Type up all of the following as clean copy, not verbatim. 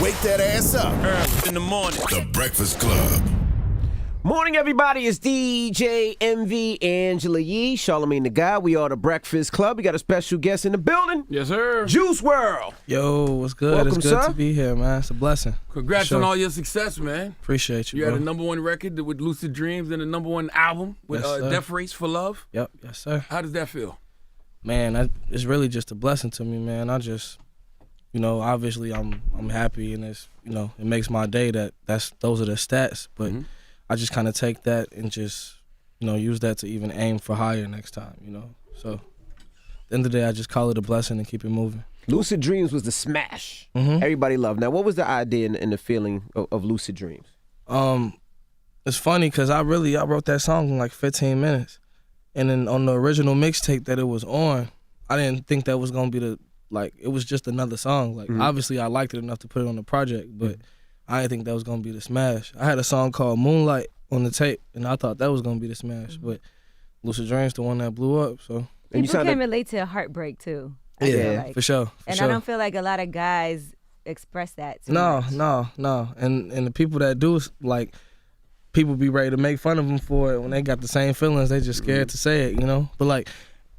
Wake that ass up. Early in the morning. The Breakfast Club. Morning, everybody. It's DJ MV, Angela Yee, Charlamagne the Guy. We are the Breakfast Club. We got a special guest in the building. Yes, sir. Juice WRLD. Yo, what's good? Welcome, it's good sir. to be here, man. It's a blessing. Congrats on all your success, man. Appreciate you, You bro. had a #1 record with Lucid Dreams and a #1 album with Yes, sir. Death Race for Love. Yep, yes, sir. How does that feel? Man, it's really just a blessing to me, man. I just, obviously I'm happy, and it's, it makes my day those are the stats, but I just kind of take that and just, use that to even aim for higher next time, So, at the end of the day, I just call it a blessing and keep it moving. Lucid Dreams was the smash. Everybody loved. Now, what was the idea and the feeling of Lucid Dreams? It's funny because I wrote that song in like 15 minutes. And then on the original mixtape that it was on, I didn't think that was going to be it was just another song. Like, obviously I liked it enough to put it on the project, but I didn't think that was going to be the smash. I had a song called Moonlight on the tape, and I thought that was going to be the smash, but Lucid Dreams, the one that blew up, so. And People can relate to heartbreak, too. I feel Yeah, like. for sure. I don't feel like a lot of guys express that too much. No. And the people that do, like, people be ready to make fun of them for it when they got the same feelings. They just scared to say it, But, like,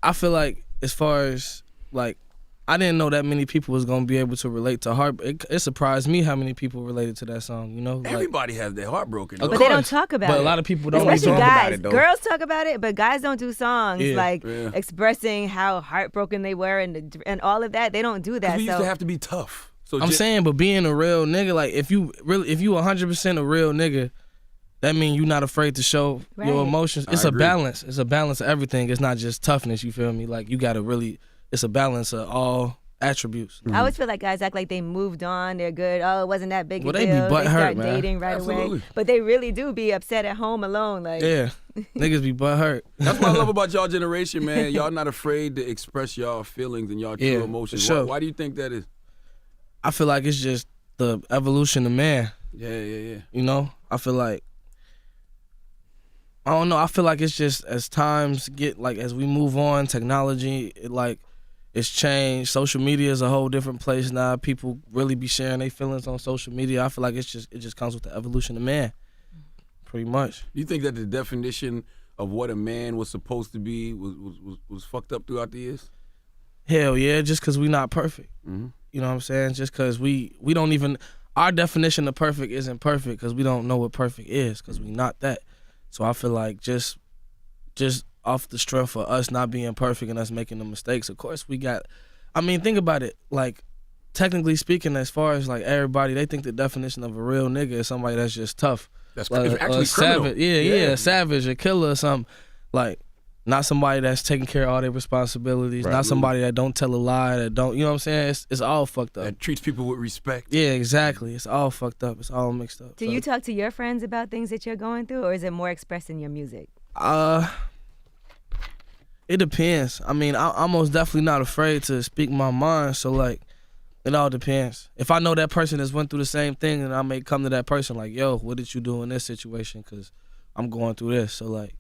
I feel like as far as, like, I didn't know that many people was going to be able to relate to heartbreak. It surprised me how many people related to that song, Like, Everybody has their heart broken. Of But course, they don't talk about it. But a lot of people don't Especially talk guys. about it, though. Girls talk about it, but guys don't do songs Yeah. expressing how heartbroken they were and all of that. They don't do that. We used So to have to be tough. So I'm saying, but being a real nigga, like, if you 100% a real nigga, that means you're not afraid to show your emotions. It's I a agree. balance. It's a balance of everything. It's not just toughness, you feel me? Like, you got to it's a balance of all attributes. I always feel like guys act like they moved on, they're good. Oh, it wasn't that big a Well, deal. they be butthurt, start man. dating right Absolutely. away. But they really do be upset at home alone. Like, Yeah, niggas be butthurt. That's what I love about y'all generation, man. Y'all not afraid to express y'all feelings and y'all true emotions. for sure. Why do you think that is? I feel like it's just the evolution of man. Yeah. I feel like, I don't know, I feel like it's just as times get, like, as we move on, technology, it's changed. Social media is a whole different place now. People really be sharing their feelings on social media. I feel like it just comes with the evolution of man, pretty much. Do you think that the definition of what a man was supposed to be was fucked up throughout the years? Hell yeah, just because we not perfect. You know what I'm saying? Just because we don't even, our definition of perfect isn't perfect because we don't know what perfect is because we not that. So I feel like just off the strength of us not being perfect and us making the mistakes, of course we got, think about it, like, technically speaking, as far as, like, everybody, they think the definition of a real nigga is somebody that's just tough. That's like, it's actually a criminal. savage. Yeah, a savage, a killer or something. Like, not somebody that's taking care of all their responsibilities, not somebody that don't tell a lie, that don't, you know what I'm saying? It's all fucked up. That treats people with respect. Yeah, exactly. It's all fucked up. It's all mixed up. do you talk to your friends about things that you're going through, or is it more expressed in your music? It depends. I'm most definitely not afraid to speak my mind, so, like, it all depends. If I know that person has went through the same thing, then I may come to that person like, yo, what did you do in this situation? Because I'm going through this. So, like,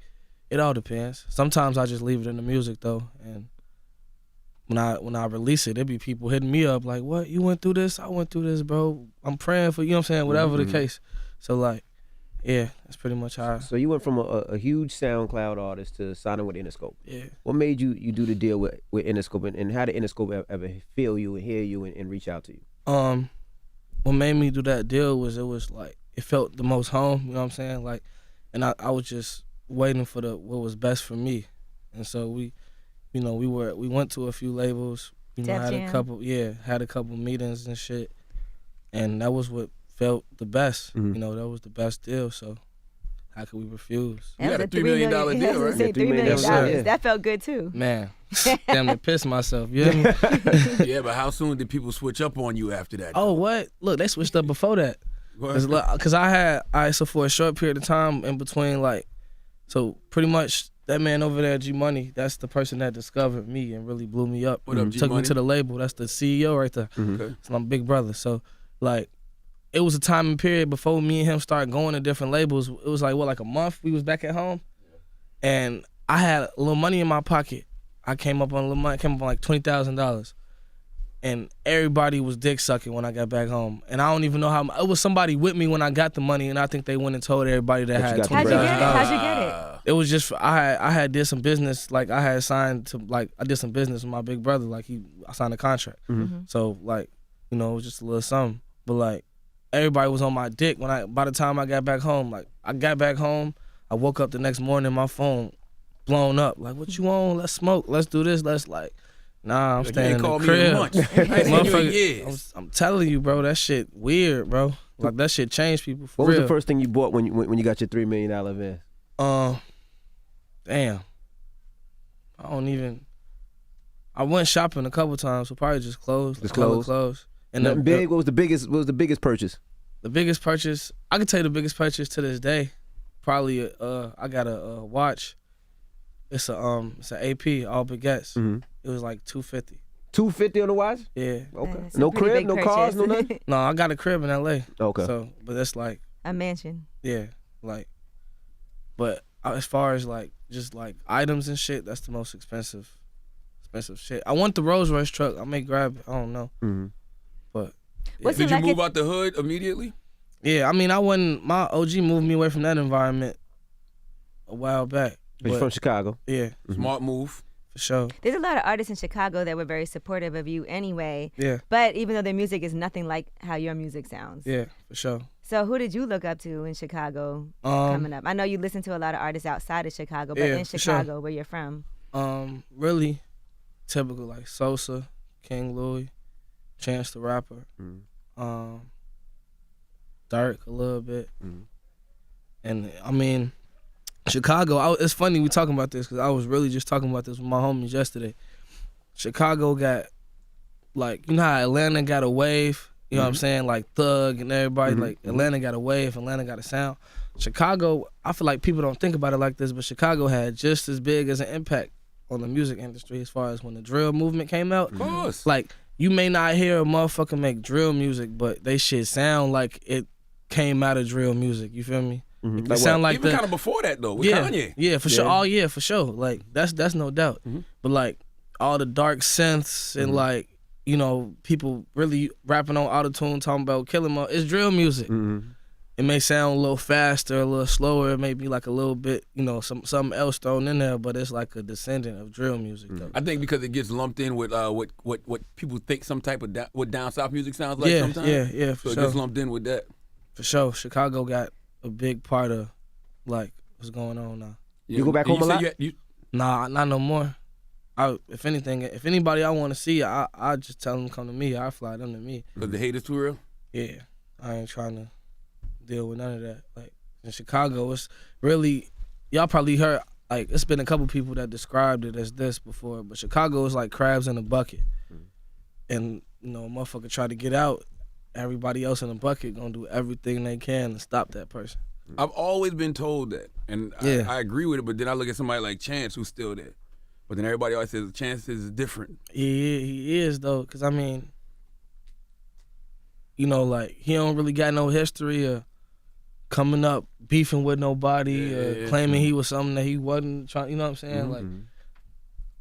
it all depends. Sometimes I just leave it in the music, though, and when I release it, there be people hitting me up like, what, you went through this? I went through this, bro. I'm praying for you, know what I'm saying? Whatever the case. So, like, yeah, that's pretty much how. So you went from a huge SoundCloud artist to signing with Interscope. Yeah. What made you do the deal with Interscope, and how did Interscope ever feel you and hear you and reach out to you? What made me do that deal was like, it felt the most home, you know what I'm saying? Like, and I was just waiting for what was best for me. And so we went to a few labels, had a couple meetings and shit. And that was what felt the best. That was the best deal. So how could we refuse? You got a $3 million deal, right? $3 million. Yeah. That felt good too. Man, damn near pissed myself. You hear me? Yeah, but how soon did people switch up on you after that? Oh, what? Look, they switched up before that. Because so for a short period of time in between, like, so pretty much that man over there, G Money, that's the person that discovered me and really blew me up. What up, G Took me Money? to the label. That's the CEO right there. Okay. It's my big brother. So, like, it was a time and period before me and him started going to different labels. It was like a month we was back at home, and I had a little money in my pocket. I came up on a little money, came up on like $20,000, and everybody was dick sucking when I got back home. And I don't even know how. It was somebody with me when I got the money, and I think they went and told everybody that I had got the $20,000. How'd you get it? It was just I had did some business, like I had signed to, like I did some business with my big brother, like I signed a contract. So like, you know, it was just a little something. But like everybody was on my dick by the time I got back home. Like I got back home, I woke up the next morning, my phone blown up. Like, what you on? Let's smoke. Let's do this. Let's like, nah, I'm staying in the crib. Motherfucker, I'm telling you, bro, that shit weird, bro. Like that shit changed people for What real. was the first thing you bought when you got your $3 million advance? Damn. I went shopping a couple times, so probably just clothes. Just clothes. Clothes. And Nothing big. What was the biggest purchase? The biggest purchase, I can tell you the biggest purchase to this day. Probably I got a watch. It's an AP, all baguettes. It was like $250. $250 on the watch? Yeah. Okay. That's a No pretty crib, big no cars, no purchase. nothing. No, I got a crib in LA. Okay. So, but that's like, A mansion. yeah, like, but as far as like just like items and shit, that's the most expensive shit. I want the Rolls Royce truck. I may grab it. I don't know. But What's Did it you like move out the hood immediately? yeah, I mean, my OG moved me away from that environment a while back. But you're from Chicago. Yeah, Smart move. for sure. There's a lot of artists in Chicago that were very supportive of you anyway. Yeah, But even though their music is nothing like how your music sounds. yeah, for sure. So who did you look up to in Chicago coming up? I know you listen to a lot of artists outside of Chicago, but Yeah, in for Chicago, where you're from. Really typical like Sosa, King Louis, Chance the Rapper, Dirk a little bit, and I mean Chicago. It's funny we talking about this because I was really just talking about this with my homies yesterday. Chicago got like, you know how Atlanta got a wave. You know what I'm saying? Like Thug and everybody. Like Atlanta got a wave. Atlanta got a sound. Chicago, I feel like people don't think about it like this, but Chicago had just as big as an impact on the music industry as far as when the drill movement came out. Of course. Like, you may not hear a motherfucker make drill music, but they shit sound like it came out of drill music. You feel me? It Like sound what? like Even the kind of before that though, with yeah, Kanye. yeah, for sure. Oh yeah, for sure. Like that's no doubt. But like all the dark synths and like, you know, people really rapping on autotune talking about killing it's drill music. It may sound a little faster, a little slower. It may be like a little bit, you know, something else thrown in there, but it's like a descendant of drill music though. I think because it gets lumped in with what people think some type of what down south music sounds like Yeah, sometimes. yeah, for So it sure. gets lumped in with that. For sure. Chicago got a big part of like what's going on now. Yeah. You go back And home a said lot? you Nah, not no more. If anything, if anybody I want to see, I just tell them come to me. I fly them to me. because the hate is too real. Yeah, I ain't trying to deal with none of that. Like in Chicago, it's really, y'all probably heard, like it's been a couple people that described it as this before, but Chicago is like crabs in a bucket. And, you know, a motherfucker try to get out, everybody else in the bucket gonna do everything they can to stop that person. I've always been told that, and Yeah. I agree with it. But then I look at somebody like Chance, who's still there. But then everybody always says Chance is different. He is though, cause I mean, you know, like he don't really got no history of coming up beefing with nobody or claiming he was something that he wasn't trying. You know what I'm saying? Like,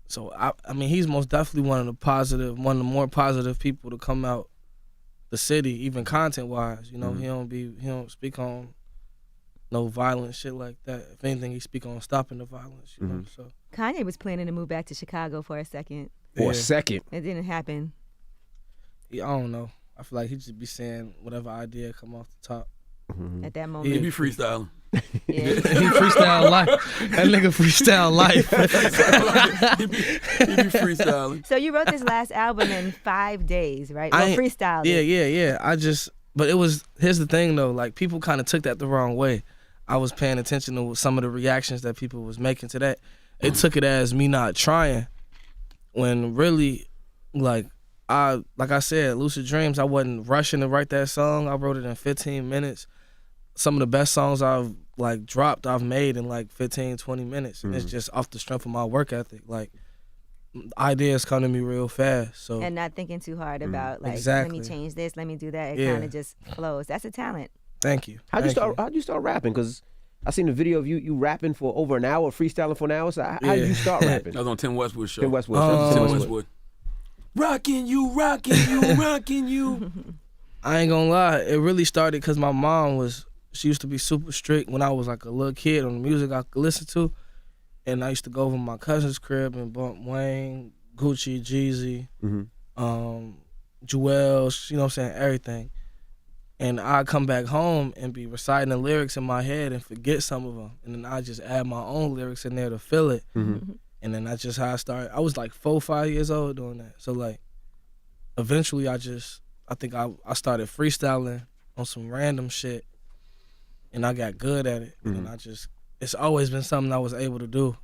so I mean, he's most definitely one of the more positive people to come out the city, even content wise. You know, he don't speak on no violent shit like that. If anything, he speak on stopping the violence. You know, so. Kanye was planning to move back to Chicago for a second. For Yeah. a second. It didn't happen. Yeah, I don't know. I feel like he just be saying whatever idea come off the top. At that He moment. be freestyling. Yeah. He freestyle life. That nigga freestyle life. he be freestyling. So you wrote this last album in 5 days, right? I Well, ain't- freestyled. Yeah. But it was, here's the thing though, like people kind of took that the wrong way. I was paying attention to some of the reactions that people was making to that. They took it as me not trying, when really, like I said, Lucid Dreams, I wasn't rushing to write that song. I wrote it in 15 minutes. Some of the best songs I've like dropped, I've made in like 15, 20 minutes. And it's just off the strength of my work ethic. Like ideas come to me real fast. So And not thinking too hard about like, Exactly. let me change this, let me do that. It Yeah. kind of just flows. That's a talent. thank you. How'd you Thank start rapping? Because I seen the video of you rapping for over an hour, freestyling for an hour. So how did you start rapping? That was on Tim Westwood's show. Tim Westwood. Um, Tim Tim Westwood. Westwood. rocking you, rocking you, rocking you. I ain't gonna lie, it really started because my mom she used to be super strict when I was like a little kid on the music I could listen to. And I used to go over my cousin's crib and bump Wayne, Gucci, Jeezy, Jewels, you know what I'm saying, everything. And I'd come back home and be reciting the lyrics in my head and forget some of them. And then I just add my own lyrics in there to fill it. And then that's just how I started. I was like 4 or 5 years old doing that. So like, eventually I think I started freestyling on some random shit. And I got good at it. And then it's always been something I was able to do.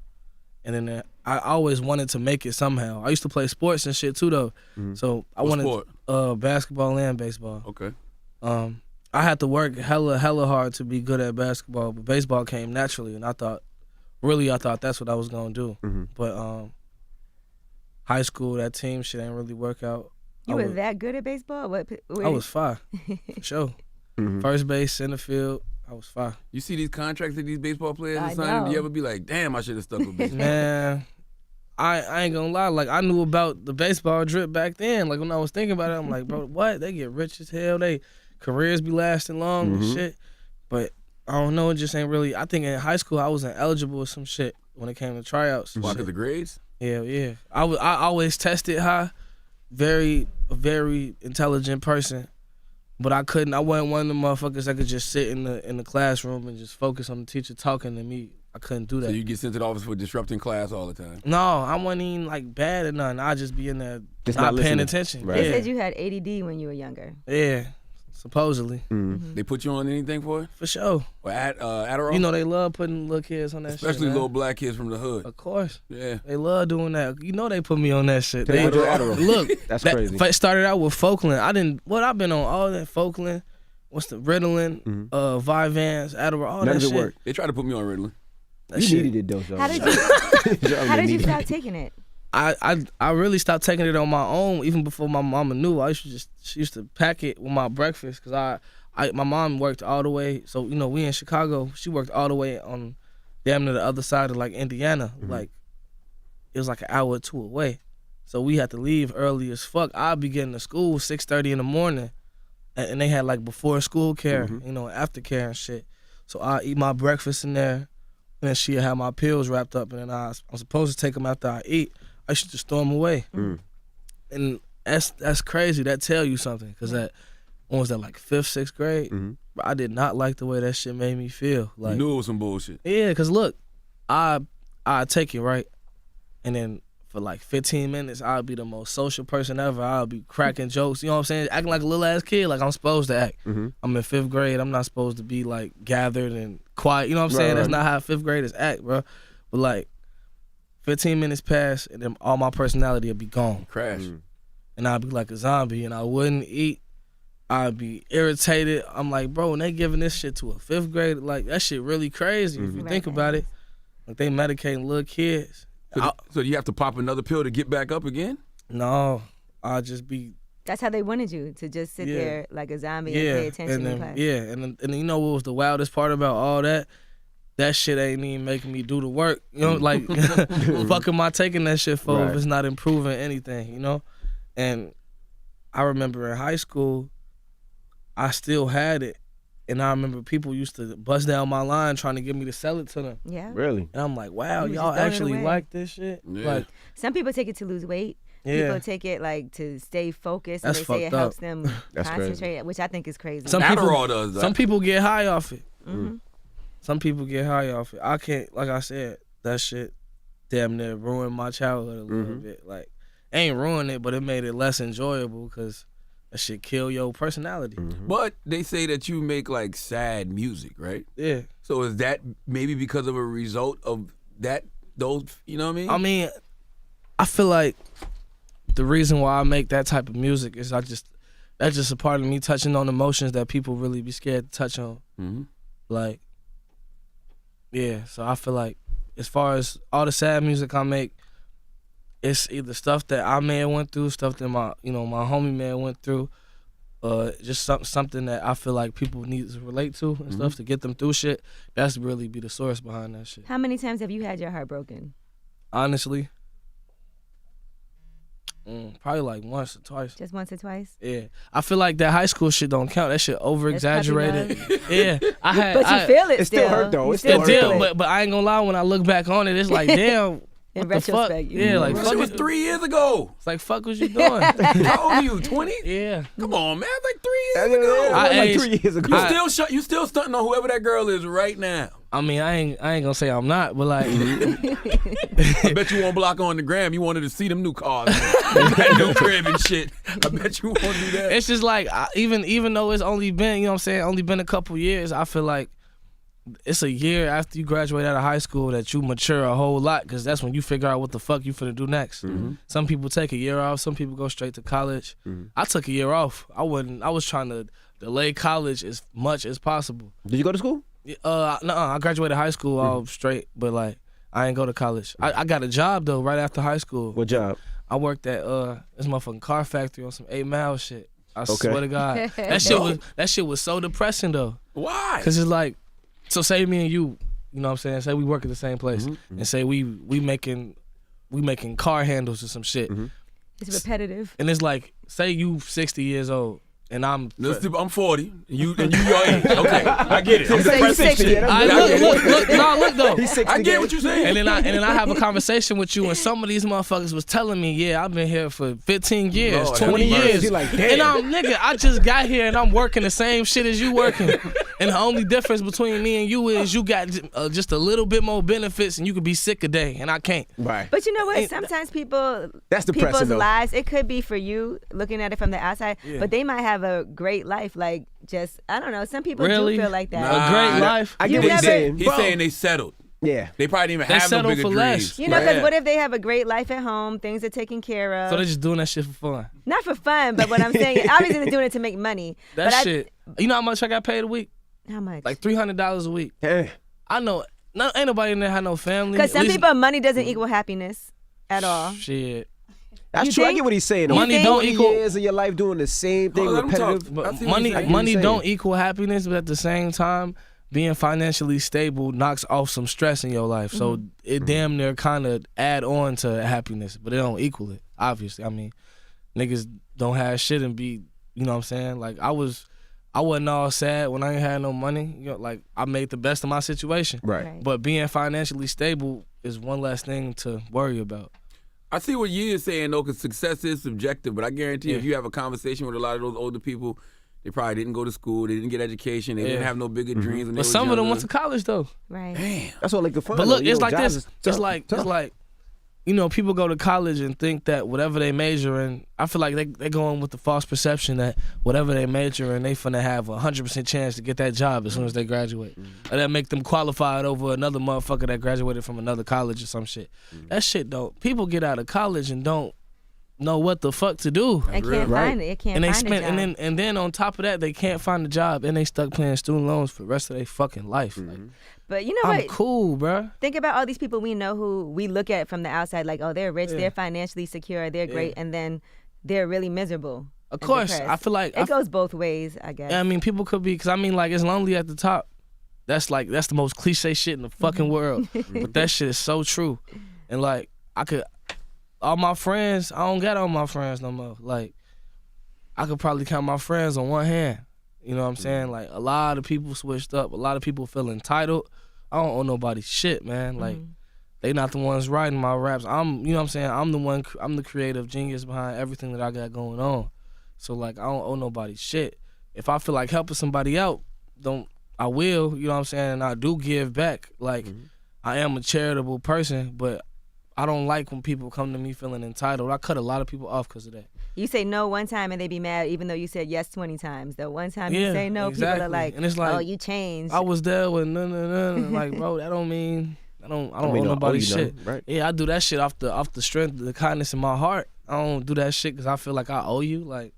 And then I always wanted to make it somehow. I used to play sports and shit too though. So I wanted basketball and baseball. Okay. I had to work hella hard to be good at basketball, but baseball came naturally, and I thought that's what I was gonna do. But high school, that team shit ain't really work out. You were that good at baseball? I was fine, for sure. First base, center field, I was fine. You see these contracts that these baseball players are I signing? Do you know. ever be like, damn, I should have stuck with baseball? Man, I ain't gonna lie. Like, I knew about the baseball drip back then. Like, when I was thinking about it, I'm like, bro, what? They get rich as hell. They careers be lasting long and shit. But I don't know. It just ain't really. I think in high school I wasn't eligible with some shit when it came to tryouts. Why, 'cause the grades? Yeah. I always tested high. A very intelligent person. But I wasn't one of them motherfuckers that could just sit in the classroom and just focus on the teacher talking to me. I couldn't do that. So you get sent to the office for disrupting class all the time? No, I wasn't even like bad or nothing. I just be in there Just not not paying listening. attention. Right. They Yeah. said you had ADD when you were younger. Yeah, supposedly. They put you on anything for it? For sure. Or Adderall? You know they love putting little kids on that shit. Especially man. little black kids from the hood. Of course. Yeah. They love doing that. You know they put me on that shit. They They, put you on Adderall. look, That's that crazy. started out with Folkland. I've been on all that Folkland. What's the Ritalin, Vyvanse, Adderall, all None that of it shit. worked. They tried to put me on Ritalin. That You shit. needed it though. So. How did you stop taking it? I really stopped taking it on my own even before my mama knew. She used to pack it with my breakfast because my mom worked all the way. So you know we in Chicago. She worked all the way on damn near the other side of like Indiana. Like it was like an hour or two away. So we had to leave early as fuck. I'd be getting to school 6:30 in the morning, and they had like before school care, you know, after care and shit. So I eat my breakfast in there, and then she'd have my pills wrapped up, and then I'm supposed to take them after I eat. I should just throw them away. And that's crazy. That tell you something, because when was that, like 5th, 6th grade? But I did not like the way that shit made me feel. Like, You knew it was some bullshit. yeah, because look, I take it, right? And then for like 15 minutes, I'll be the most social person ever. I'll be cracking jokes, you know what I'm saying? Acting like a little ass kid, like I'm supposed to act. I'm in 5th grade. I'm not supposed to be like gathered and quiet, you know what I'm saying? That's not how 5th graders act, bro. But like 15 minutes pass, and then all my personality will be gone. Crash. And I'll be like a zombie, and I wouldn't eat. I'd be irritated. I'm like, bro, when they giving this shit to a 5th grader, like that shit really crazy if you think about it. Like they medicating little kids. So you have to pop another pill to get back up again? No, I'll just be That's how they wanted you to just sit there like a zombie and pay attention and then, in class. and then you know what was the wildest part about all that? That shit ain't even making me do the work. You know, like fuck am I taking that shit for if it's not improving anything, you know? And I remember in high school, I still had it. And I remember people used to bust down my line trying to get me to sell it to them. Yeah. Really? And I'm like, wow, You was y'all just throwing it actually away. like this shit? Yeah. Like, Some people take it to lose weight. yeah. People take it like to stay focused, That's and they say it fucked helps up. them That's crazy. concentrate, which I think is crazy. Some people, Adderall does that. some people get high off it. Mm-hmm. Some people get high off it. I can't, like I said, that shit damn near ruined my childhood a little bit. Like, ain't ruined it, but it made it less enjoyable because that shit kill your personality. But they say that you make like sad music, right? Yeah. So is that maybe because of a result of those, you know what I mean? I feel like the reason why I make that type of music is that's just a part of me touching on emotions that people really be scared to touch on. Like, yeah, so I feel like as far as all the sad music I make, it's either stuff that I may have went through, stuff that my homie may have went through, just something that I feel like people need to relate to and stuff to get them through shit. That's really be the source behind that shit. How many times have you had your heart broken? Honestly, Probably like once or twice. Just once or twice? Yeah. I feel like that high school shit don't count. That shit over-exaggerated. Yeah. But you feel it It still hurt, though. It still hurt. But I ain't gonna lie, when I look back on it, it's like, damn. In what the fuck? retrospect. Yeah, like, That fuck shit was it. 3 years ago. It's like, fuck what you doing? How old are you? 20? Yeah. Come on, man. Like 3 years ago. Like aged- 3 years ago. You still stunting on whoever that girl is right now. I mean, I ain't gonna say I'm not, but like, I bet you won't block her on the gram. You wanted to see them new cars, that new crib and shit. I bet you won't do that. it's just like, even though it's only been, you know what I'm saying, only been a couple years, I feel like it's a year after you graduate out of high school that you mature a whole lot, because that's when you figure out what the fuck you finna do next. Some people take a year off. Some people go straight to college. I took a year off. I was trying to delay college as much as possible. Did you go to school? I graduated high school all straight, but like I ain't go to college. I got a job though right after high school. What job? I worked at this motherfucking car factory on some 8 Mile shit. I Okay. swear to God, that shit was so depressing though. Why? Cause it's like, so say me and you know what I'm saying? Say we work at the same place, and say we making car handles or some shit, It's repetitive. and it's like, say you 60 years old. And I'm 40. And you your age. Okay, I get it. I'm So you depressing 60. shit. look though. He's 60 I get what you're saying. And then I have a conversation with you, and some of these motherfuckers was telling me, yeah, I've been here for 15 years, Lord, 20 have mercy. years. You like, damn. And I'm, nigga, I just got here and I'm working the same shit as you working. And the only difference between me and you is you got just a little bit more benefits, and you could be sick a day, and I can't. Right. But you know what? Sometimes That's depressing, people's though. lives, it could be for you looking at it from the outside, but they might have a great life. Like, just, I don't know. Some people Really? do feel like that. A great life. I You get what never- he's saying. He's saying they settled. Yeah. They probably didn't even They have no settled bigger for dreams. less. You know, because Yeah. what if they have a great life at home, things are taken care of. So they just doing that shit for fun. Not for fun, but what I'm saying, obviously they're doing it to make money. That but shit. You know how much I got paid a week? How much? Like $300 a week. Eh. I know. Ain't nobody in there had no family. Because some At least- people, money doesn't equal happiness at all. Shit. That's You true. I think? get what he's saying. though. Money think? don't 20 equal- years of your life doing the same thing, Oh, let him repetitive. talk. But I see what money he's saying. What you don't saying? equal happiness, but at the same time, being financially stable knocks off some stress in your life. So it damn near kind of add on to happiness, but it don't equal it, obviously. I mean, niggas don't have shit and be, you know what I'm saying? Like, I wasn't all sad when I ain't had no money. You know, like, I made the best of my situation. Right. But being financially stable is one less thing to worry about. I see what you is saying though, because success is subjective. But I guarantee if you have a conversation with a lot of those older people, they probably didn't go to school, they didn't get education, they didn't have no bigger dreams. When But they some was of them younger. went to college, though. Right. Damn. That's what like the fun. But look, though. You it's know, like jobs this. is It's tough. like, you know, people go to college and think that whatever they major in, I feel like they going with the false perception that whatever they major in, they finna have a 100% chance to get that job as soon as they graduate. And that make them qualified over another motherfucker that graduated from another college or some shit. That shit don't. People get out of college and don't know what the fuck to do. They can't Right. find it. It can't And they find spent, a job. and then on top of that, they can't find a job, and they stuck paying student loans for the rest of their fucking life. Like, But you know I'm what? cool, bruh. Think about all these people we know who we look at from the outside, like, oh, they're rich, they're financially secure, they're great, and then they're really miserable. Of and course, depressed. I feel like it goes both ways, I guess. I mean, people could be, because I mean, like, it's lonely at the top. That's the most cliche shit in the fucking world. But that shit is so true. And like, all my friends, I don't got all my friends no more. Like, I could probably count my friends on one hand. You know what I'm saying? Like, a lot of people switched up. A lot of people feel entitled. I don't owe nobody shit, man. Like, they not the ones writing my raps. You know what I'm saying? I'm the creative genius behind everything that I got going on. So like, I don't owe nobody shit. If I feel like helping somebody out, I will, you know what I'm saying? And I do give back. Like, I am a charitable person, but I don't like when people come to me feeling entitled. I cut a lot of people off because of that. You say no one time and they be mad, even though you said yes 20 times. The one time you Yeah, say no, people exactly. are like, And it's like, oh, you changed. I was there with none. Like, bro, that don't mean I don't mean, owe nobody shit. nothing, right? Yeah, I do that shit off the strength, the kindness in my heart. I don't do that shit because I feel like I owe you. Like,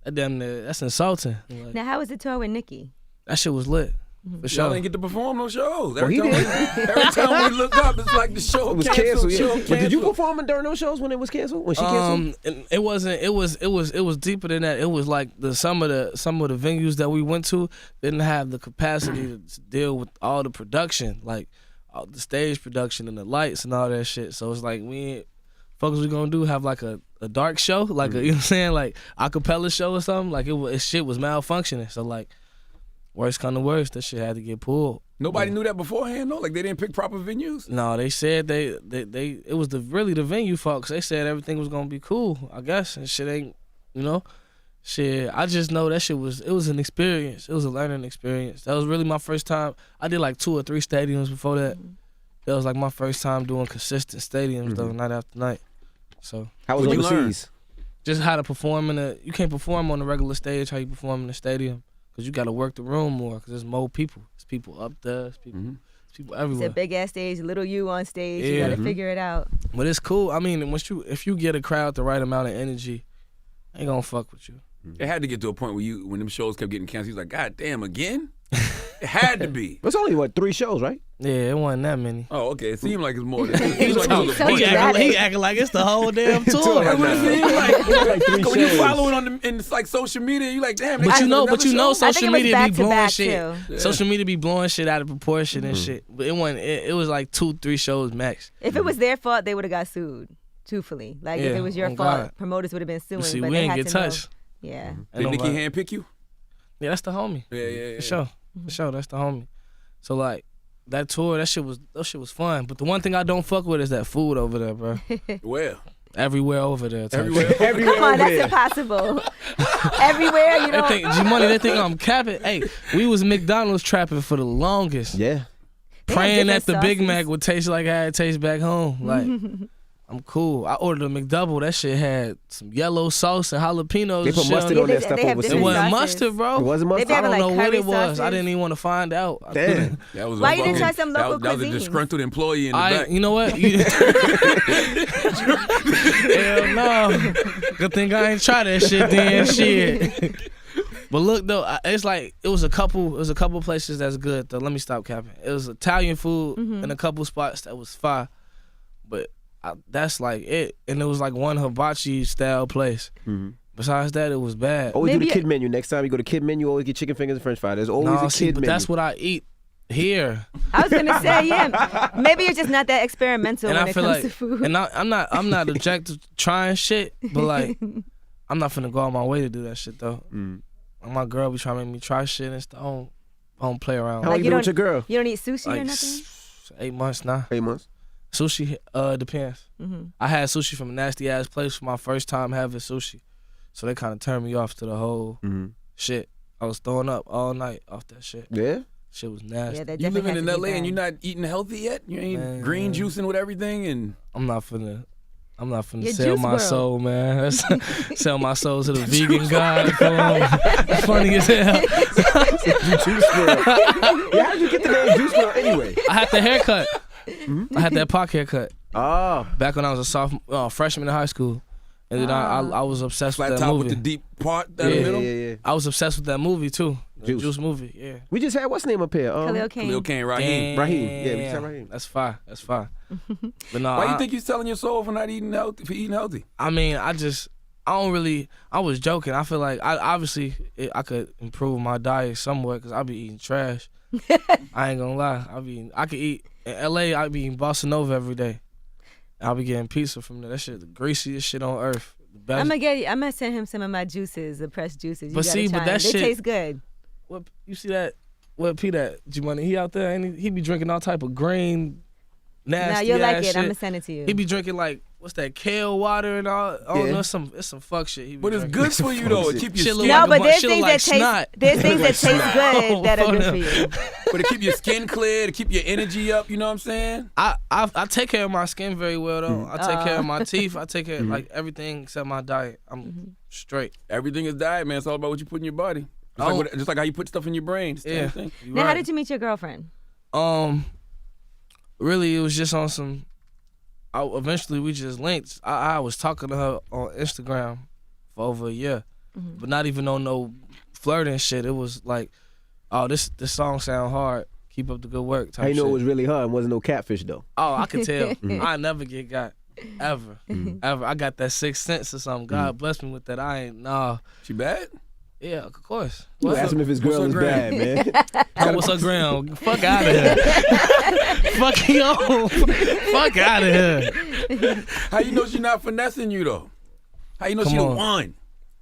that's insulting. Like, Now, how was the tour with Nicki? that shit was lit. For Y'all sure. didn't get to perform no shows. Well, he Every time we look up, it's like the show It was canceled. canceled. Yeah. Show But did you canceled. perform during those shows when it was canceled? When she canceled? And it wasn't. It was deeper than that. It was like some of the venues that we went to didn't have the capacity to deal with all the production, like all the stage production and the lights and all that shit. So it's like, folks, we gonna do have like a a dark show, like a, you know what I'm saying, like acapella show or something. Like shit was malfunctioning. So like, worst come to worst, that shit had to get pulled. Nobody knew that beforehand, though. Like they didn't pick proper venues. No, they said they it was really the venue fault. 'Cause they said everything was gonna be cool. I guess and shit ain't, you know. Shit, I just know that shit was an experience. It was a learning experience. That was really my first time. I did like 2 or 3 stadiums before that. That was like my first time doing consistent stadiums though, night after night. So How was What'd you learn? overseas? just how to perform you can't perform on the regular stage how you perform in the stadium. Cause you gotta work the room more. Cause there's more people. There's people up there. There's people, there's people It's everywhere. a big ass stage, little you on stage. You Yeah. gotta figure it out. But it's cool. I mean, if you get a crowd the right amount of energy, they gonna fuck with you. It had to get to a point where when them shows kept getting canceled, he was like, God damn, again? It had to be. It's only, 3 shows, right? Yeah, it wasn't that many. Oh, okay. It seemed like it's more than it seemed like it was a So bunch. dramatic. He acting like it's the whole damn tour. That's what it seemed like. Like 3 When you shows. following on in like social media, you like, damn. they But got you know, another show? I think social it was media back be to blowing back, shit. too. Yeah. Social media be blowing shit out of proportion and shit. But it wasn't. It was like 2-3 shows max. If it was their fault, they would have got sued. Truthfully, like if Yeah, it was your oh fault, God. promoters would have been suing. But see, but we they ain't had get to know. touched. Yeah. Did Ain't Nicki nobody- handpick you? Yeah, that's the homie. Yeah. For sure. For sure, that's the homie. So like that tour, that shit was fun. But the one thing I don't fuck with is that food over there, bro. Well, Everywhere over there. type everywhere. shit. Everywhere Come on, over that's there. impossible. Everywhere you They don't. think G-Money, they think I'm capping. Hey, we was McDonald's trapping for the longest. Yeah. They have Praying that different the Big sauces. Mac would taste like how it tastes back home. Like, I'm cool. I ordered a McDouble. That shit had some yellow sauce and jalapenos. They and put shit mustard Yeah, on they- that stuff they have over It different wasn't sauces. mustard, bro. It wasn't They mustard? be I having, don't like, know what curry it was. I sauces. didn't even want to find out. I Damn. couldn't. That was Why a you didn't try fucking- some local that was a cuisine? disgruntled employee in the back. You know what? Hell no. Good thing I ain't try that shit then. Shit. But look though, it's like it was a couple places that's good though. Let me stop capping. It was Italian food in a couple spots that was fire, but that's like it. And it was like one hibachi style place. Besides that, it was bad. Always do Maybe the kid menu. Next time you go to kid menu, always get chicken fingers and french fries. There's always No, a see, kid but menu. that's what I eat here. I was gonna say, yeah, maybe you're just not that experimental And when I it feel comes like, to food. and I'm not objective to trying shit, but like, I'm not finna go out my way to do that shit though. Like my girl be trying to make me try shit and stuff. I don't play around. How Like, long you you been with your don't- girl? You don't eat sushi or Like nothing. 8 months now. 8 months. Sushi depends. I had sushi from a nasty ass place for my first time having sushi, so they kind of turned me off to the whole shit. I was throwing up all night off that shit. Yeah? Shit was nasty. Yeah, that You definitely living has in to be LA and bad. you're not eating healthy yet? You ain't Man. green juicing with everything and I'm not finna Your sell Juice my WRLD. soul, man. That's, sell my soul to the vegan god. It's funny as hell. Juice WRLD. Yeah, how did you get the name Juice WRLD anyway? I had the haircut. I had that Pac haircut Oh. back when I was a freshman in high school, and then I was obsessed flat with that top movie. with the deep part down the Yeah. middle. Yeah. I was obsessed with that movie too, the Juice. Juice movie. Yeah. We just had what's the name up here? Khalil Kane. Khalil Kane, Raheem. Raheem. Yeah, we said Raheem. That's fire. That's fire. But no, Why you think you're selling your soul for not eating healthy? For eating healthy? I mean, I was joking. I feel like I could improve my diet somewhat because I be eating trash. I ain't gonna lie. I could eat in LA. I be eating Bossa Nova every day. I'll be getting pizza from there. That shit, the greasiest shit on earth. The best. I'm gonna send him some of my juices, the pressed juices. You But gotta see, try but that them. They shit- taste good. What you see that? What P that G-Money? He out there and he be drinking all type of green, nasty Now you'll like ass it. shit. I'm gonna send it to you. He be drinking like what's that kale water and all. Oh Yeah. no, it's some fuck shit. He be But it's drinking. good for you though. It keep your Shit look skin, no, like but a there's shit things like that taste. snot. There's things that taste good that are Fuck good them. for you. but it keep your skin clear, to keep your energy up. You know what I'm saying? I take care of my skin very well though. I take care of my teeth. I take care of like everything except my diet. I'm straight. Everything is diet, man. It's all about what you put in your body. Just like how you put stuff in your brain. It's the same Yeah. thing. You Now, how right. did you meet your girlfriend? Really, it was just on some. Eventually, we just linked. I was talking to her on Instagram for over a year, but not even on no flirting shit. It was like, oh, this song sound hard. Keep up the good work. Type I know shit. it was really hard and wasn't no catfish though. Oh, I could tell. I never get got. Ever. Ever. I got that sixth sense or something. God bless me with that. I ain't, nah. She bad? Yeah, of course. You ask him if his girl her is gram? bad, man. Oh, what's her ground? Fuck out of here. Fuck you. Fuck out of here. How you know she not finessing you though? How you know Come she the on. one?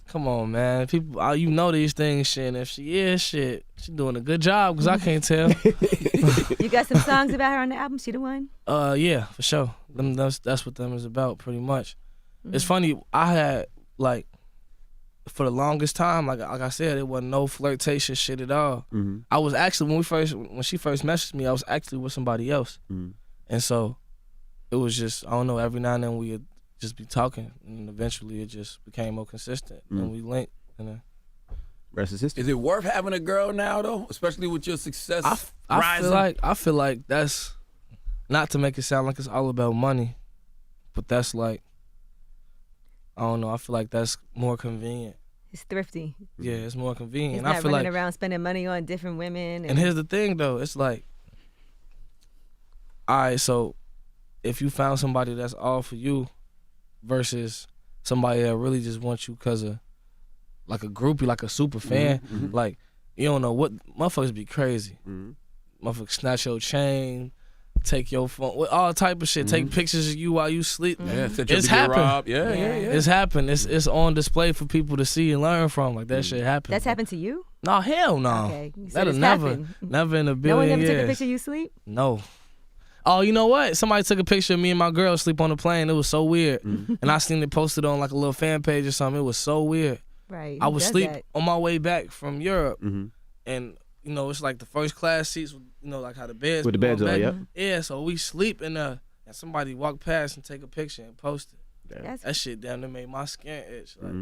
Come on, man. People, you know these things, shit. And if she is, shit, she doing a good job because I can't tell. You got some songs about her on the album? She the one? Yeah, for sure. That's what them is about, pretty much. It's funny. I had like, for the longest time, like I said, it wasn't no flirtation shit at all. I was actually when she first messaged me, I was actually with somebody else, and so it was just, I don't know. Every now and then we'd just be talking, and eventually it just became more consistent, and we linked. And then Rest is history. Is it worth having a girl now though, especially with your success I rising? feel like that's, not to make it sound like it's all about money, but that's like, I don't know. I feel like that's more convenient. It's thrifty. Yeah, it's more convenient. He's And I not feel running like, around spending money on different women. and here's the thing though, it's like, all right, so if you found somebody that's all for you versus somebody that really just wants you because of like a groupie, like a super fan, like you don't know what, motherfuckers be crazy. Motherfuckers snatch your chain, take your phone, all type of shit, take pictures of you while you sleep. Yeah, set you up It's to get happened. robbed. Yeah. It's happened. It's on display for people to see and learn from. Like that shit happened. That's happened to you? No, hell no. Okay. You said That'll it's never, happened. never in a No billion one ever years. took a picture of you sleep? No. Oh, you know what? Somebody took a picture of me and my girl sleep on the plane. It was so weird. And I seen it posted on like a little fan page or something. It was so weird. Right. I Who was does asleep that? on my way back from Europe. And, you know, it's like the first class seats, you know, like how the beds With the be beds going on, back. yep. Yeah, so we sleep in there and somebody walk past and take a picture and post it. That's, That shit damn near made my skin itch. Like,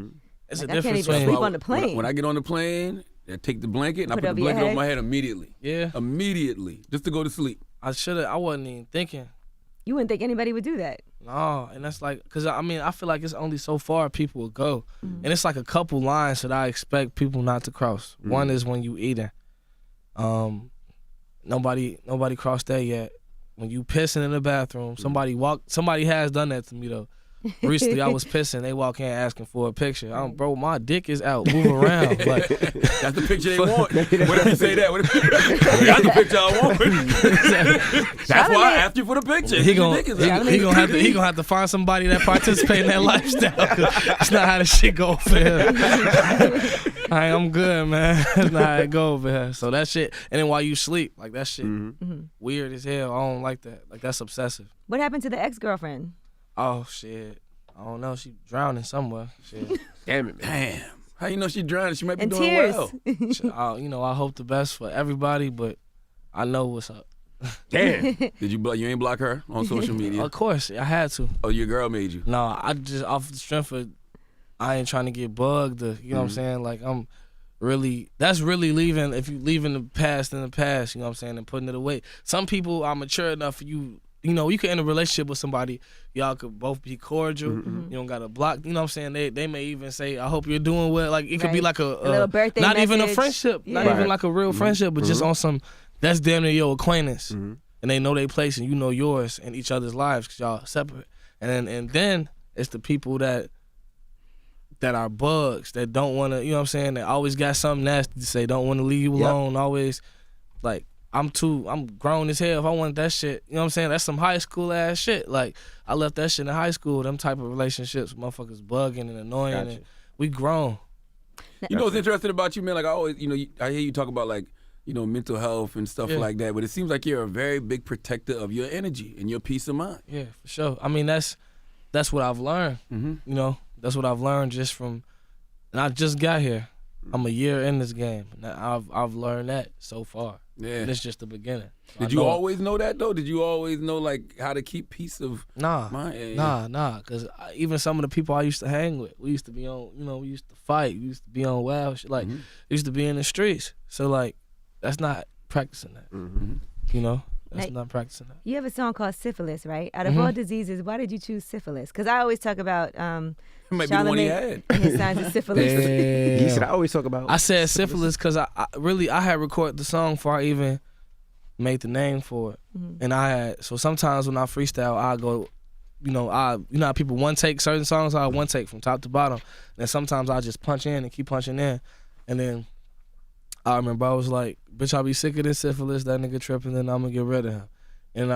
it's Like, a I can't difference even between, sleep on the plane. When I get on the plane, I take the blanket and I Put put the over your blanket on head? my head immediately. yeah, Immediately, just to go to sleep. I wasn't even thinking. You wouldn't think anybody would do that. No, and that's like, cause I mean, I feel like it's only so far people will go, and it's like a couple lines that I expect people not to cross. One is when you eating. Nobody crossed that yet. When you pissing in the bathroom, somebody has done that to me though. Recently, I was pissing. They walk in asking for a picture. Bro, my dick is out. Move around. Like, That's the picture they want. What if you say that? What if that's the picture I want? That's why I asked you for the picture. he Your gonna dick is out. he gonna have to find somebody that participate in that lifestyle. 'Cause that's not how the shit go over here. I'm good, man. That's not how it go over here. So that shit, and then while you sleep, like that shit, weird as hell. I don't like that. Like that's obsessive. What happened to the ex-girlfriend? Oh shit, I don't know. She drowning somewhere. Shit. Damn it, man. Damn. How you know she drowning? She might be And doing tears. well. You know, I hope the best for everybody, but I know what's up. Damn. Did you ain't block her on social media? Of course, I had to. Oh, your girl made you. No, I just off the strength of I ain't trying to get bugged. You know what I'm saying? Like that's really leaving. If you leaving the past in the past, you know what I'm saying, and putting it away. Some people are mature enough for you. You know, you can end a relationship with somebody. Y'all could both be cordial. You don't got to block. You know what I'm saying? They may even say, "I hope you're doing well." Like it could be Right. like a little birthday not even a message. friendship, not Yeah. even like a real friendship, but just on some. That's damn near your acquaintance, and they know their place and you know yours in each other's lives because y'all separate. And then it's the people that are bugs that don't want to. You know what I'm saying? That always got something nasty to say. Don't want to leave you alone. Always like. I'm grown as hell. If I want that shit, you know what I'm saying? That's some high school ass shit. Like, I left that shit in high school, them type of relationships, motherfuckers bugging and annoying, Gotcha. and we grown. You know what's interesting about you, man? Like I always, I hear you talk about like, mental health and stuff Yeah. like that, but it seems like you're a very big protector of your energy and your peace of mind. Yeah, for sure. I mean, that's what I've learned. You know, that's what I've learned just from, and I just got here. I'm a year in this game. And I've learned that so far. Yeah. And it's just the beginning. So Did I you know- always know that though? Did you always know like how to keep peace of Nah, mind? nah. Because even some of the people I used to hang with, we used to be on, we used to fight. We used to be on wild shit. Like, we used to be in the streets. So, like, that's not practicing that. You know? That's Now- not practicing that. You have a song called Syphilis, right? Out of all diseases, why did you choose syphilis? Because I always talk about It might be the one he had. and his signs of syphilis. He said, I always talk about. I said syphilis because I had recorded the song before I even made the name for it. And so sometimes when I freestyle, I go, how people one take certain songs, I one take from top to bottom. And sometimes I just punch in and keep punching in. And then I remember I was like, bitch, I'll be sick of this syphilis, that nigga tripping, then I'm gonna get rid of him. And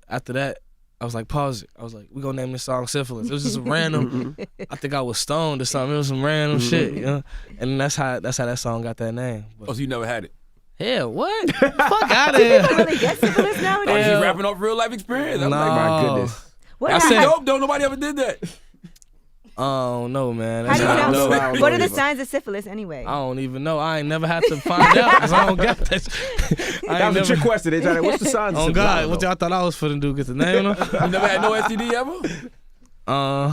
after that, I was like, pause it. I was like, we gonna name this song Syphilis. It was just a random, I think I was stoned or something. It was some random shit, you know? And that's how that song got that name. But, Oh, so you never had it? hell, what? Fuck out of here. People really get syphilis I nowadays? was just rapping off real life experience. I'm No. like, My goodness. What I how- said- nope, don't nobody ever did that. Oh, no, man. How do you I don't know? know. I don't What know are the either. signs of syphilis anyway? I don't even know. I ain't never had to find out because I don't got that. That was a trick question. They tried to, what's the signs? Oh, of syphilis? I God. don't What know. y'all thought I was finna do? Get the name of You never had no STD ever? No,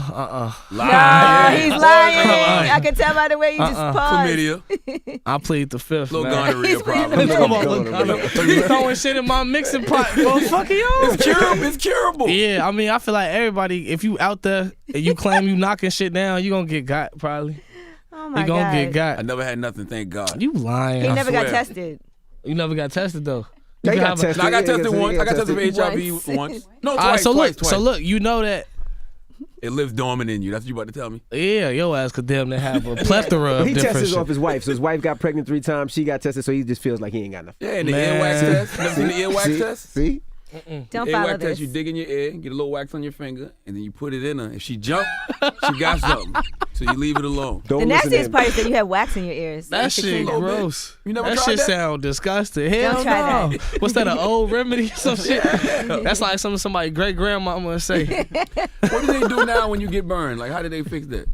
Lie. he's lying. I can tell by the way you just paused. Chlamydia. I plead the fifth, Little man. gonorrhea problem. really- Come on, Gonorrhea. look, you throwing shit in my mixing pot. Bro, fuck you. It's curable. It's curable. Yeah, I mean, I feel like everybody, if you out there and you claim you knocking shit down, you gonna get got probably. Oh my You gonna God. get I got. never had nothing, thank God. You lying. He I never got swear. tested. You never got tested though. They You can got have a- tested. No, I got Yeah, tested once. I got tested for Once. HIV once. No, All twice, right, so twice, look, twice. so look, you know that. It lives dormant in you. That's what you about to tell me. Yeah, your ass could damn near have a plethora of He different tested shit. off his wife. So his wife got pregnant 3 times. She got tested, so he just feels like he ain't got nothing. Yeah, and the Man. earwax test. Never seen the earwax See? test? See? Don't follow Earwax this. test, you dig in your ear, get a little wax on your finger, and then you put it in her. If she jump, she got something. So you leave it alone. Don't The listen to nastiest him. part is that you have wax in your ears. That It's the shit kingdom. gross. You never that tried shit that? sound disgusting. Hell Don't try no. What's that, an old remedy or some shit? That's like something somebody great grandmama would say. What do they do now when you get burned? Like, how do they fix that?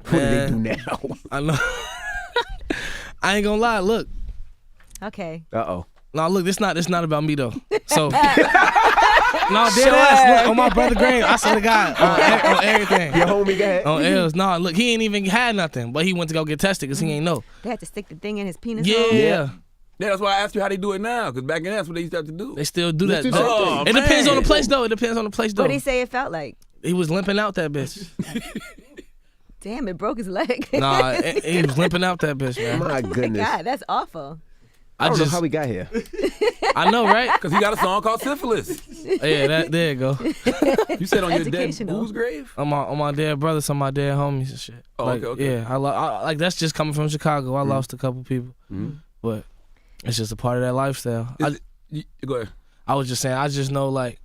What do they Man. do now? I know. I ain't gonna lie. Look, Okay. Uh-oh. no, look. This not about me though. So, no, dead ass. Look, on my brother grave, I swear to God, on everything. Your homie, go ahead. On L's. No, look, he ain't even had nothing, but he went to go get tested because he ain't know. They had to stick the thing in his penis. Yeah. hole? Yeah, that's why I asked you how they do it now. Because back then, that's what they used to have to do. They still do that. do though. something. It depends on the man. place though. It depends on the place though. What did he say it felt like? He was limping out that bitch. Damn, it broke his leg. Nah, he was limping out that bitch, man. My goodness. God, that's awful. I don't know how we got here. I know, right? Because he got a song called Syphilis. Yeah, there you go. You said on your dead Educational. whose grave? On my dead brothers, on my dead homies and shit. Oh, like, okay. Yeah, I like that's just coming from Chicago. I lost a couple people, but it's just a part of that lifestyle. Go ahead. I was just saying, I just know like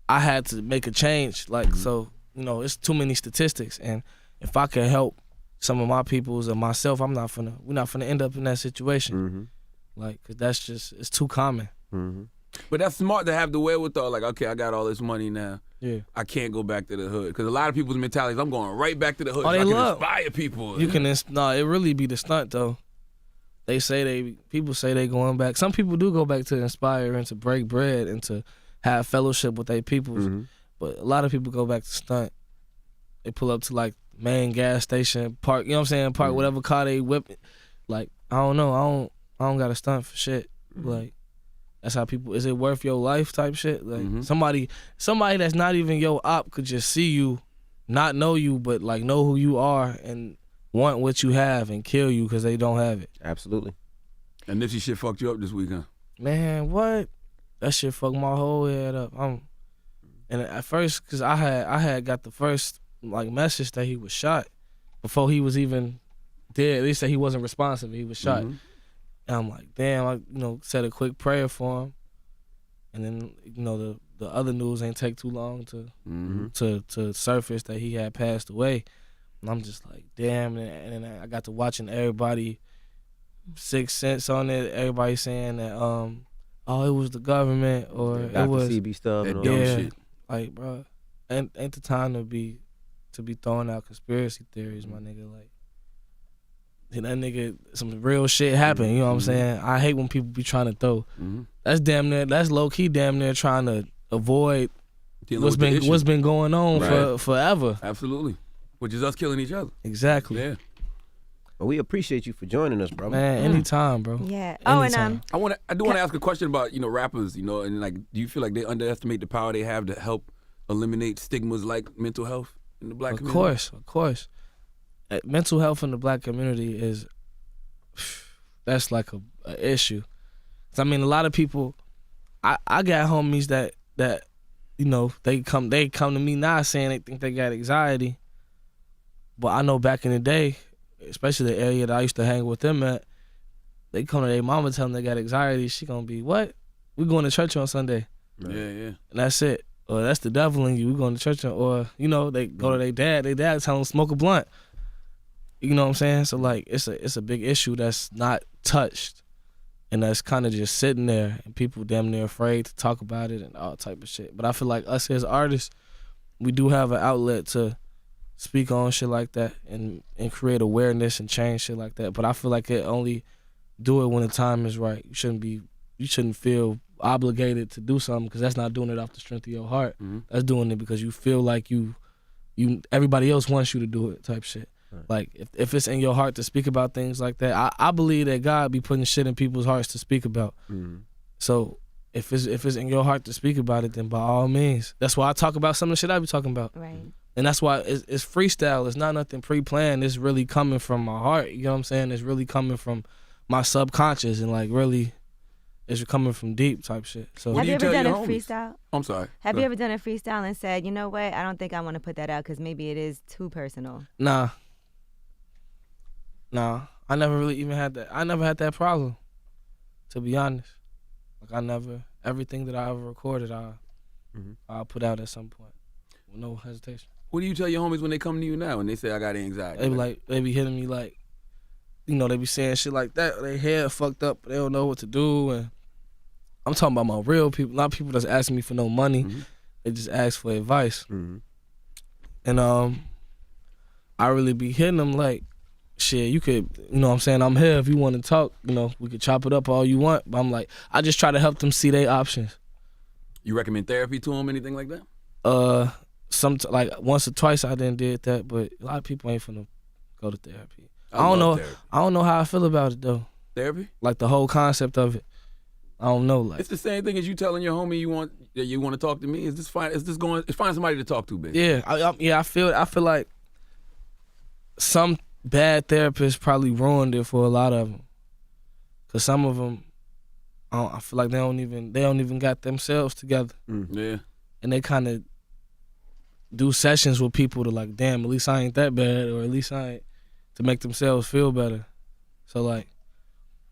I had to make a change. Like so, you know, it's too many statistics, and if I can help some of my peoples and myself, we're not finna end up in that situation. Like, 'cause that's just it's too common. But that's smart to have the wherewithal. Like, okay, I got all this money now. Yeah. I can't go back to the hood. Because a lot of people's mentality is, I'm going right back to the hood. Oh, so they I can love- inspire people. You can it really be the stunt though. People say they going back. Some people do go back to inspire and to break bread and to have fellowship with their peoples. But a lot of people go back to stunt. They pull up to like main gas station, park, you know what I'm saying, park whatever car they whip. Like, I don't know, I don't got to stunt for shit. Like, that's how people, is it worth your life type shit? Like somebody that's not even your op could just see you, not know you, but like know who you are and want what you have and kill you because they don't have it. Absolutely. And Nipsey shit fucked you up this weekend. Man, what? That shit fucked my whole head up. And at first, cause I had got the first like message that he was shot before he was even dead. They said he wasn't responsive. He was shot. And I'm like, damn. I said a quick prayer for him. And then the other news ain't take too long to surface that he had passed away. And I'm just like, damn. And then I got to watching everybody 6 cents on it. Everybody saying that oh, it was the government or it Dr. was CB stuff and all dumb that. shit. like, bro, ain't the time to be throwing out conspiracy theories, my nigga. Like, that nigga, some real shit happened. You know what I'm saying? I hate when people be trying to throw. That's low key damn near trying to avoid Dealing what's with the issue. been going on Right. forever. Absolutely. Which is us killing each other. Exactly. Yeah. Well, we appreciate you for joining us, bro. Man, anytime, bro. Yeah. Oh, and Anytime. I do want to ask a question about, rappers, and like, do you feel like they underestimate the power they have to help eliminate stigmas like mental health in the black community? Of course. Mental health in the black community that's like a issue. 'Cause, I mean, a lot of people, I got homies that they come to me now saying they think they got anxiety, but I know back in the day, especially the area that I used to hang with them at, they come to their mama telling them they got anxiety. She gonna be, what? We going to church on Sunday. Yeah. And that's it. or that's the devil in you. We going to church, or you know, they go to their dad tell them smoke a blunt. You know what I'm saying? So like, it's a big issue that's not touched, and that's kind of just sitting there, and people damn near afraid to talk about it and all type of shit. But I feel like us as artists, we do have an outlet to speak on shit like that and create awareness and change shit like that. But I feel like it only do it when the time is right. You shouldn't feel obligated to do something because that's not doing it off the strength of your heart. That's doing it because you feel like you everybody else wants you to do it type shit. Right. Like if it's in your heart to speak about things like that, I believe that God be putting shit in people's hearts to speak about. So if it's in your heart to speak about it, then by all means. That's why I talk about some of the shit I be talking about. Right. And that's why it's freestyle. It's not nothing pre-planned. It's really coming from my heart. You know what I'm saying? It's really coming from my subconscious and like really, it's coming from deep type shit. So have you ever done a freestyle? I'm sorry. Have you ever done a freestyle and said, you know what? I don't think I want to put that out because maybe it is too personal. Nah. I never really even had that. I never had that problem, to be honest. Like everything that I ever recorded, I'll put out at some point with no hesitation. What do you tell your homies when they come to you now and they say I got anxiety? They be hitting me like, you know, they be saying shit like that. Their head fucked up, they don't know what to do. And I'm talking about my real people, not people that's asking me for no money. They just ask for advice. And I really be hitting them like, shit, you could, you know what I'm saying, I'm here if you want to talk, you know, we could chop it up all you want. But I'm like, I just try to help them see their options. You recommend therapy to them, anything like that? Like once or twice I did that, but a lot of people ain't finna go to therapy. I don't know. Therapy. I don't know how I feel about it though. Therapy? Like the whole concept of it. I don't know. Like it's the same thing as you telling your homie you want to talk to me. It's find somebody to talk to, bitch. Yeah, I feel like some bad therapists probably ruined it for a lot of them. Cause some of them, I feel like they don't even got themselves together. Yeah. And they kind of do sessions with people to like, damn, at least I ain't that bad, or at least I ain't, to make themselves feel better. So like,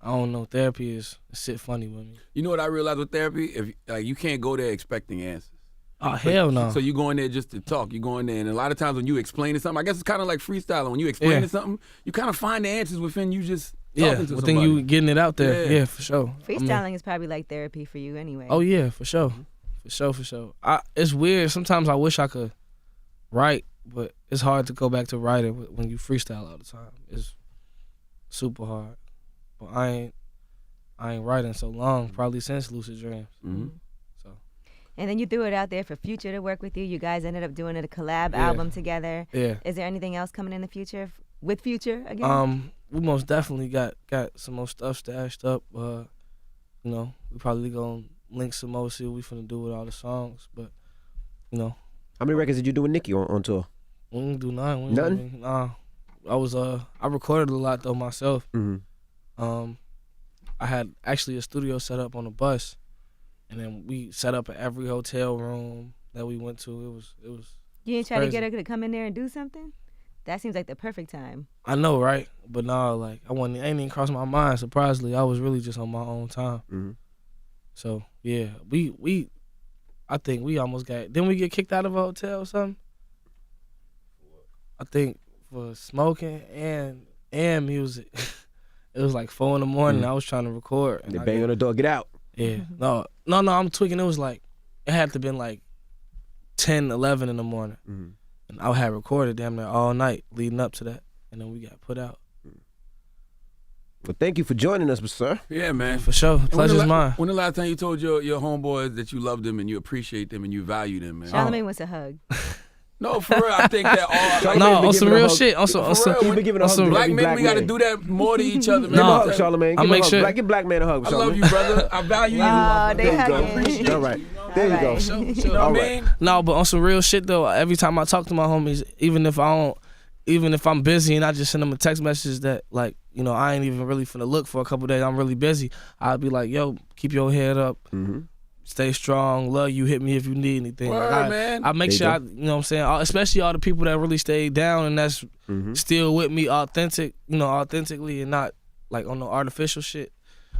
I don't know, therapy is shit funny with me. You know what I realized with therapy? If like you can't go there expecting answers. Oh, hell no. So you go in there just to talk. You go in there, and a lot of times when you explain something, I guess it's kind of like freestyling. When you explain something, you kind of find the answers within you just talking to somebody. You getting it out there. Yeah, for sure. Freestyling is probably like therapy for you anyway. Oh, yeah, for sure. For sure. It's weird. Sometimes I wish I could write, but it's hard to go back to writing when you freestyle all the time. It's super hard. But I ain't writing so long, probably since Lucid Dreams. So. And then you threw it out there for Future to work with you. You guys ended up doing a collab album together. Yeah. Is there anything else coming in the future with Future again? We most definitely got some more stuff stashed up. You know, we probably gonna link some more, see what we finna do with all the songs. But, you know. How many records did you do with Nicki on tour? We didn't do none. Nothing? Nah. I recorded a lot though myself. I had actually a studio set up on a bus, and then we set up at every hotel room that we went to. It was. You didn't try to get her to come in there and do something? That seems like the perfect time. I know, right? But no, like I ain't even crossed my mind. Surprisingly, I was really just on my own time. So yeah, I think we almost got. Didn't we get kicked out of a hotel or something? I think for smoking and music. It was like 4 a.m. I was trying to record. And they bang on the door, get out. Yeah. No, I'm tweaking. It was like, it had to have been like 10, 11 in the morning. And I had recorded damn near all night leading up to that. And then we got put out. Well, thank you for joining us, sir. Yeah, man. For sure. Pleasure's mine. When the last time you told your homeboys that you love them and you appreciate them and you value them, man? Charlamagne wants a hug. No, for real, I think that all... No, on some real shit. On some black men, we got to do that more to each other, man. Give him a hug, Charlamagne. I'll make sure. Give black man a hug, I love you, brother. I value you. They hugging. All right. There you go. You know what I mean? No, but on some real shit, though, every time I talk to my homies, even if I'm busy and I just send them a text message that, like, you know, I ain't even really finna look for a couple days, I'm really busy, I'll be like, yo, keep your head up. Stay strong, love you, hit me if you need anything. Word, man. I make sure, you know what I'm saying, especially all the people that really stay down and that's still with me authentically and not like on no artificial shit.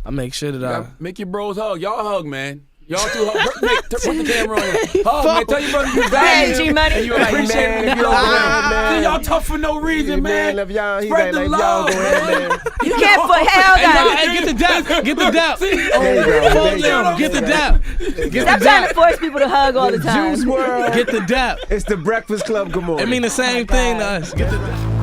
I make sure that make your bros hug. Y'all hug, man. Y'all too hard. Put the camera on you. Oh, man, tell your brother you value Hey, him. G-Money. And you Like, appreciate man, him. if you don't go ahead, man. See, y'all tough for no reason, man. If y'all, he's Spread like, the if y'all love, go ahead, man. You can't put hell down. Hey, get the dap. Get the dap. There you go. Phone There you go. them. Get the dap. Get Stop the trying to dap. force people to hug all the time. Juice WRLD. Get the dap. It's the Breakfast Club. Good morning. It mean the same thing to us. Get the dap.